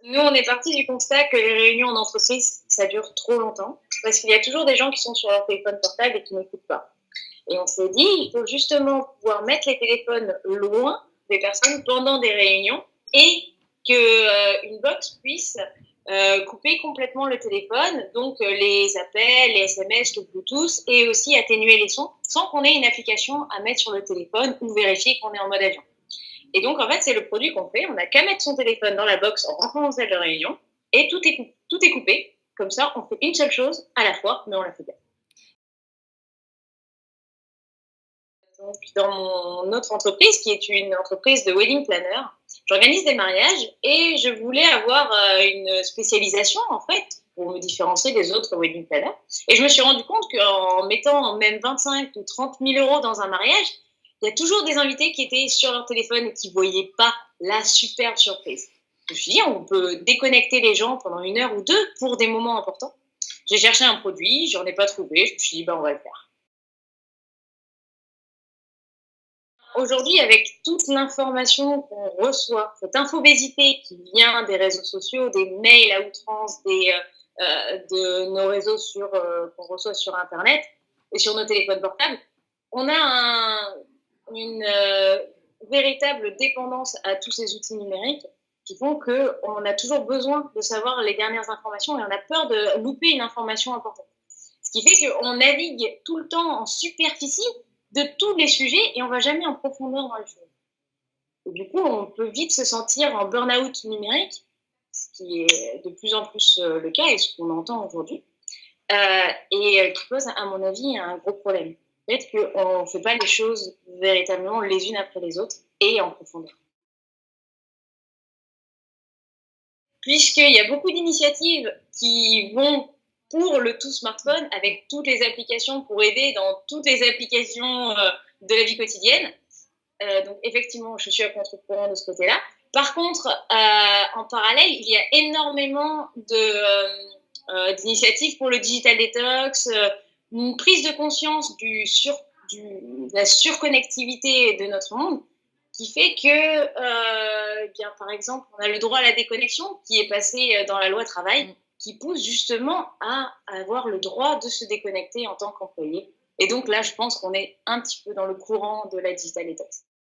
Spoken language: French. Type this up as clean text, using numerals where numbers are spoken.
Nous, on est parti du constat que les réunions en entreprise, ça dure trop longtemps, parce qu'il y a toujours des gens qui sont sur leur téléphone portable et qui n'écoutent pas. Et on s'est dit, il faut justement pouvoir mettre les téléphones loin des personnes pendant des réunions et qu'une box puisse couper complètement le téléphone, donc les appels, les SMS, le Bluetooth, et aussi atténuer les sons sans qu'on ait une application à mettre sur le téléphone ou vérifier qu'on est en mode avion. Et donc, en fait, c'est le produit qu'on fait. On n'a qu'à mettre son téléphone dans la box en rentrant dans salle de réunion et tout est coupé. Comme ça, on fait une seule chose à la fois, mais on la fait bien. Donc, dans mon autre entreprise, qui est une entreprise de wedding planner, j'organise des mariages et je voulais avoir une spécialisation, en fait, pour me différencier des autres wedding planners. Et je me suis rendu compte qu'en mettant même 25 ou 30 000 euros dans un mariage, il y a toujours des invités qui étaient sur leur téléphone et qui ne voyaient pas la superbe surprise. Je me suis dit, on peut déconnecter les gens pendant 1 heure ou deux pour des moments importants. J'ai cherché un produit, j'en ai pas trouvé, je me suis dit, on va le faire. Aujourd'hui, avec toute l'information qu'on reçoit, cette infobésité qui vient des réseaux sociaux, des mails à outrance, de nos réseaux qu'on reçoit sur Internet et sur nos téléphones portables, on a une véritable dépendance à tous ces outils numériques qui font qu'on a toujours besoin de savoir les dernières informations et on a peur de louper une information importante. Ce qui fait qu'on navigue tout le temps en superficie de tous les sujets et on ne va jamais en profondeur dans les sujets. Et du coup, on peut vite se sentir en burn-out numérique, ce qui est de plus en plus le cas et ce qu'on entend aujourd'hui, et qui pose, à mon avis, un gros problème. Peut-être qu'on ne fait pas les choses véritablement les unes après les autres et en profondeur. Puisqu'il y a beaucoup d'initiatives qui vont pour le tout smartphone, avec toutes les applications pour aider dans toutes les applications de la vie quotidienne. Donc effectivement, je suis à contre-courant de ce côté-là. Par contre, en parallèle, il y a énormément d'initiatives pour le digital detox, une prise de conscience de la surconnectivité de notre monde, qui fait que, bien, par exemple, on a le droit à la déconnexion qui est passé dans la loi travail, qui pousse justement à avoir le droit de se déconnecter en tant qu'employé. Et donc là, je pense qu'on est un petit peu dans le courant de la digital detox.